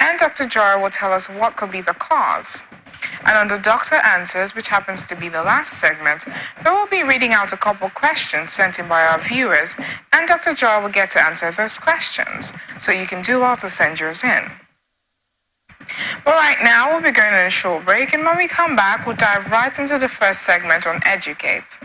and Dr. Joy will tell us what could be the cause. And on the Doctor Answers, which happens to be the last segment, we will be reading out a couple questions sent in by our viewers, and Dr. Joy will get to answer those questions. So you can do well to send yours in. But right now, we'll be going on a short break, and when we come back, we'll dive right into the first segment on Educate.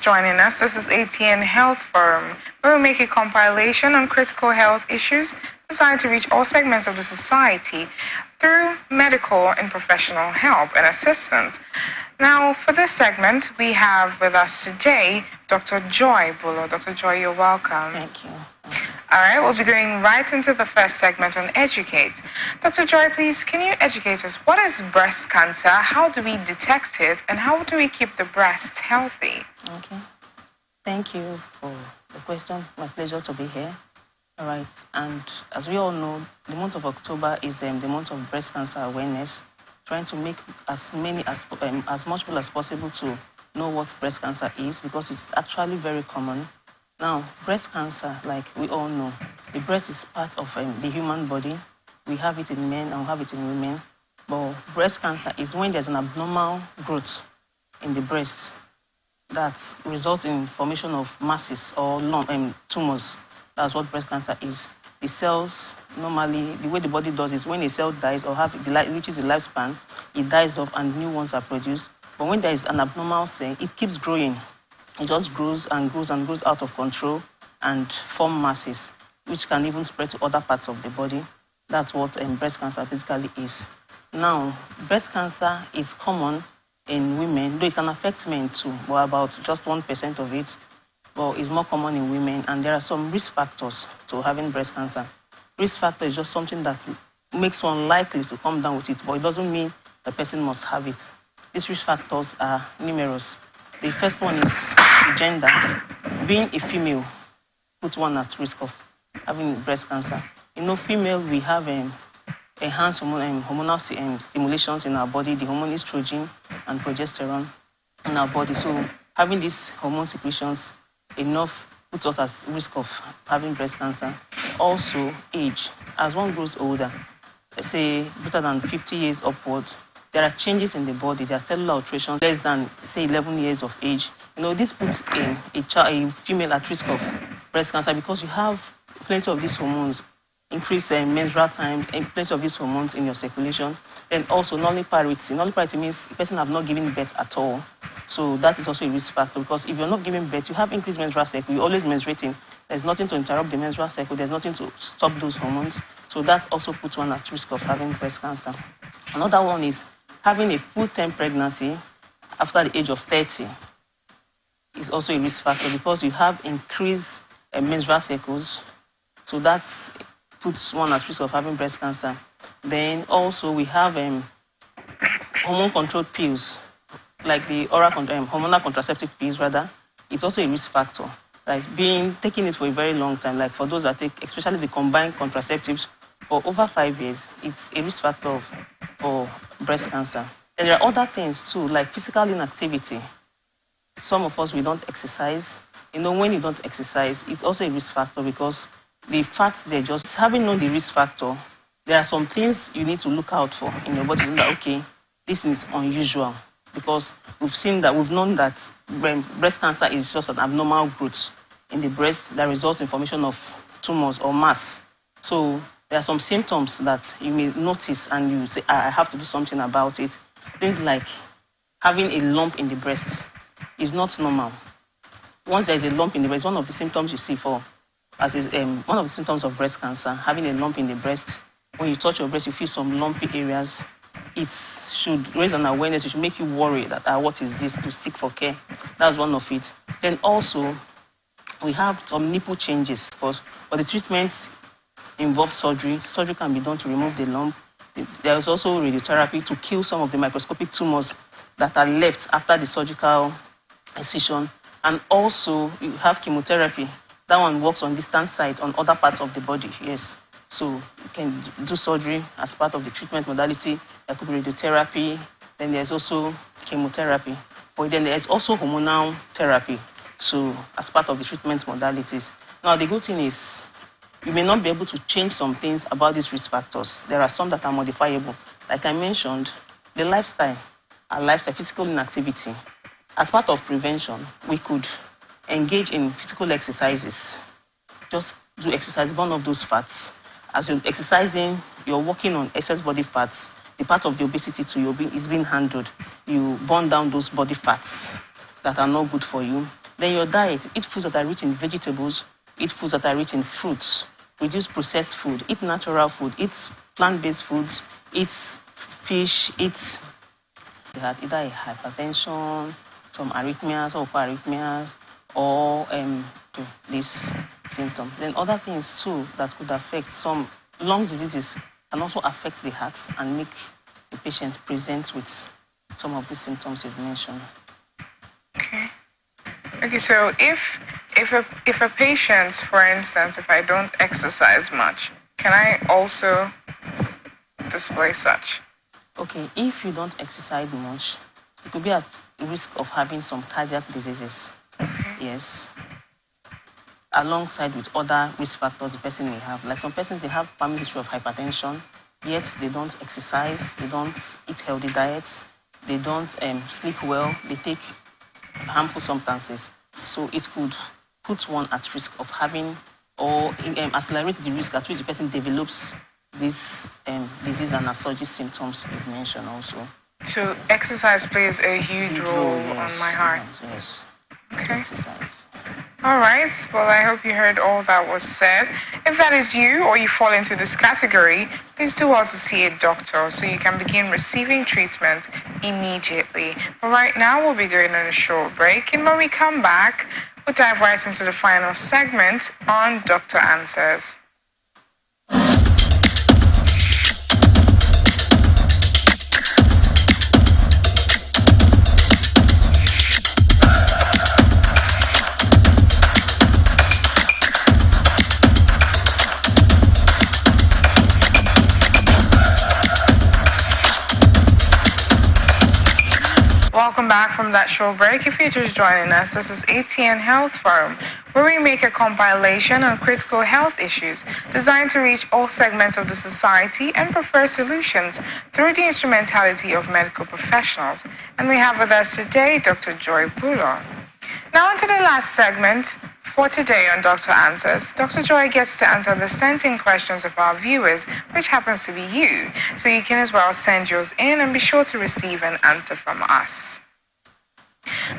Joining us. This is Atn Health Forum, where we make a compilation on critical health issues designed to reach all segments of the society through medical and professional help and assistance. Now, for this segment, we have with us today Dr. Joy Bulo. Dr. Joy, you're welcome. Thank you. All right, we'll be going right into the first segment on Educate. Dr. Joy, please, can you educate us? What is breast cancer? How do we detect it? And how do we keep the breast healthy? Okay. Thank you for the question. My pleasure to be here. All right. And as we all know, the month of October is the month of breast cancer awareness, trying to make as much people as possible to know what breast cancer is, because it's actually very common. Now, breast cancer, like we all know, the breast is part of the human body. We have it in men and we have it in women. But breast cancer is when there's an abnormal growth in the breast that results in formation of masses or tumors. That's what breast cancer is. The cells, normally, the way the body does is when a cell dies or reaches the lifespan, it dies off and new ones are produced. But when there is an abnormal cell, it keeps growing. It just grows and grows and grows out of control and form masses. which can even spread to other parts of the body. That's what breast cancer basically is. Now, breast cancer is common in women, though it can affect men too, but about just 1% of it. But it's more common in women, and there are some risk factors to having breast cancer. Risk factor is just something that makes one likely to come down with it, but it doesn't mean the person must have it. These risk factors are numerous. The first one is gender. Being a female puts one at risk of having breast cancer. Female, we have enhanced hormonal stimulations in our body, the hormone estrogen and progesterone in our body. So having these hormone secretions enough puts us at risk of having breast cancer. Also, age. As one grows older, let's say greater than 50 years upward, there are changes in the body. There are cellular alterations less than, say, 11 years of age. This puts a female at risk of breast cancer because you have plenty of these hormones, increased menstrual time, and plenty of these hormones in your circulation. And also nulliparity. Nulliparity means the person have not given birth at all. So that is also a risk factor because if you're not giving birth, you have increased menstrual cycle, you're always menstruating. There's nothing to interrupt the menstrual cycle. There's nothing to stop those hormones. So that also puts one at risk of having breast cancer. Another one is having a full-term pregnancy after the age of 30 is also a risk factor because you have increased menstrual cycles. So that puts one at risk of having breast cancer. Then also we have hormone-controlled pills, like the oral hormonal contraceptive pills, rather. It's also a risk factor. Like taking it for a very long time, like for those that take, especially the combined contraceptives, for over 5 years, it's a risk factor for breast cancer. And there are other things too, like physical inactivity. Some of us, we don't exercise. When you don't exercise, it's also a risk factor because the fact they're just having known the risk factor, there are some things you need to look out for in your body. That, okay, this is unusual because we've known that breast cancer is just an abnormal growth in the breast that results in formation of tumors or mass. So there are some symptoms that you may notice and you say, I have to do something about it. Things like having a lump in the breast is not normal. Once there is a lump in the breast, one of the symptoms you see one of the symptoms of breast cancer, having a lump in the breast. When you touch your breast, you feel some lumpy areas. It should raise an awareness. It should make you worry that, what is this, to seek for care. That's one of it. Then also, we have some nipple changes because the treatment involves surgery. Surgery can be done to remove the lump. There is also radiotherapy to kill some of the microscopic tumors that are left after the surgical incision. And also, you have chemotherapy. That one works on distant site on other parts of the body, yes. So you can do surgery as part of the treatment modality. There could be radiotherapy. Then there's also chemotherapy. But then there's also hormonal therapy as part of the treatment modalities. Now, the good thing is you may not be able to change some things about these risk factors. There are some that are modifiable. Like I mentioned, the lifestyle, physical inactivity. As part of prevention, we could engage in physical exercises. Just do exercise, burn off those fats. As you're exercising, you're working on excess body fats. The part of the obesity too is being handled. You burn down those body fats that are not good for you. Then your diet, eat foods that are rich in vegetables, eat foods that are rich in fruits, reduce processed food, eat natural food, eat plant-based foods, eat fish, eat either a hypertension, some arrhythmias or arrhythmias, or this symptom. Then other things too that could affect some lung diseases can also affect the heart and make the patient present with some of the symptoms you've mentioned. Okay, so if a patient, for instance, if I don't exercise much, can I also display such? Okay, if you don't exercise much, you could be at risk of having some cardiac diseases. Yes. Alongside with other risk factors the person may have. Like some persons, they have family history of hypertension, yet they don't exercise, they don't eat healthy diets, they don't sleep well, they take harmful substances. So it could put one at risk of having or accelerate the risk at which the person develops this disease and associated symptoms you've mentioned also. So exercise plays a huge role on my heart. Yes. Okay. Exercise. All right, well, I hope you heard all that was said. If that is you or you fall into this category, please do well to see a doctor so you can begin receiving treatment immediately. But right now, we'll be going on a short break, and when we come back, we'll dive right into the final segment on Doctor Answers. Welcome back from that short break. If you're just joining us, this is Atn Health Forum, where we make a compilation on critical health issues designed to reach all segments of the society and prefer solutions through the instrumentality of medical professionals. And we have with us today Dr. Joy Bulo. Now on to the last segment for today on Dr. Answers. Dr. Joy gets to answer the sent-in questions of our viewers, which happens to be you. So you can as well send yours in and be sure to receive an answer from us.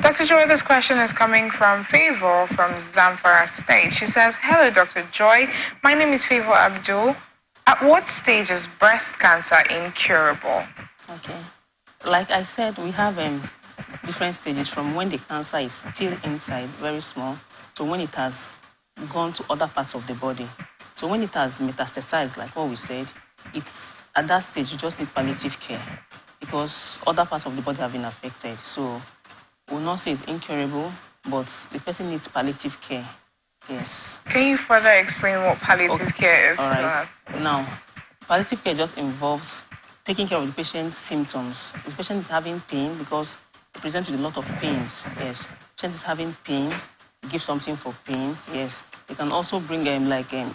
Dr. Joy, this question is coming from Favor from Zamfara State. She says, "Hello, Dr. Joy. My name is Favor Abdul. At what stage is breast cancer incurable?" Okay. Like I said, we have different stages from when the cancer is still inside, very small, to when it has gone to other parts of the body. So when it has metastasized, like what we said, it's at that stage you just need palliative care because other parts of the body have been affected. So we'll not say it's incurable, but the person needs palliative care. Yes. Can you further explain what palliative care is All to right. us? Now, palliative care just involves taking care of the patient's symptoms. If the patient is having pain, because they present with a lot of pains, yes. The patient is having pain, give something for pain, yes. They can also bring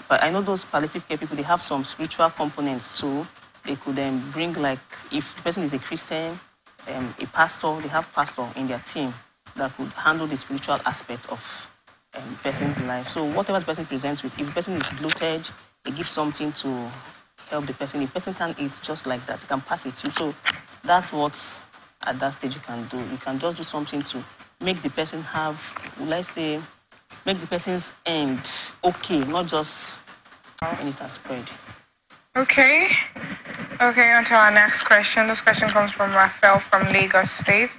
but I know those palliative care people, they have some spiritual components too. They could bring, like, if the person is a Christian, a pastor, they have pastor in their team that could handle the spiritual aspect of person's life. So whatever the person presents with, if the person is bloated, they give something to help the person. If the person can't eat just like that, they can pass it too. So that's what at that stage you can do. You can just do something to make the person have, let's say, make the person's end okay, not just when it has spread. Okay, on to our next question. This question comes from Raphael from Lagos State.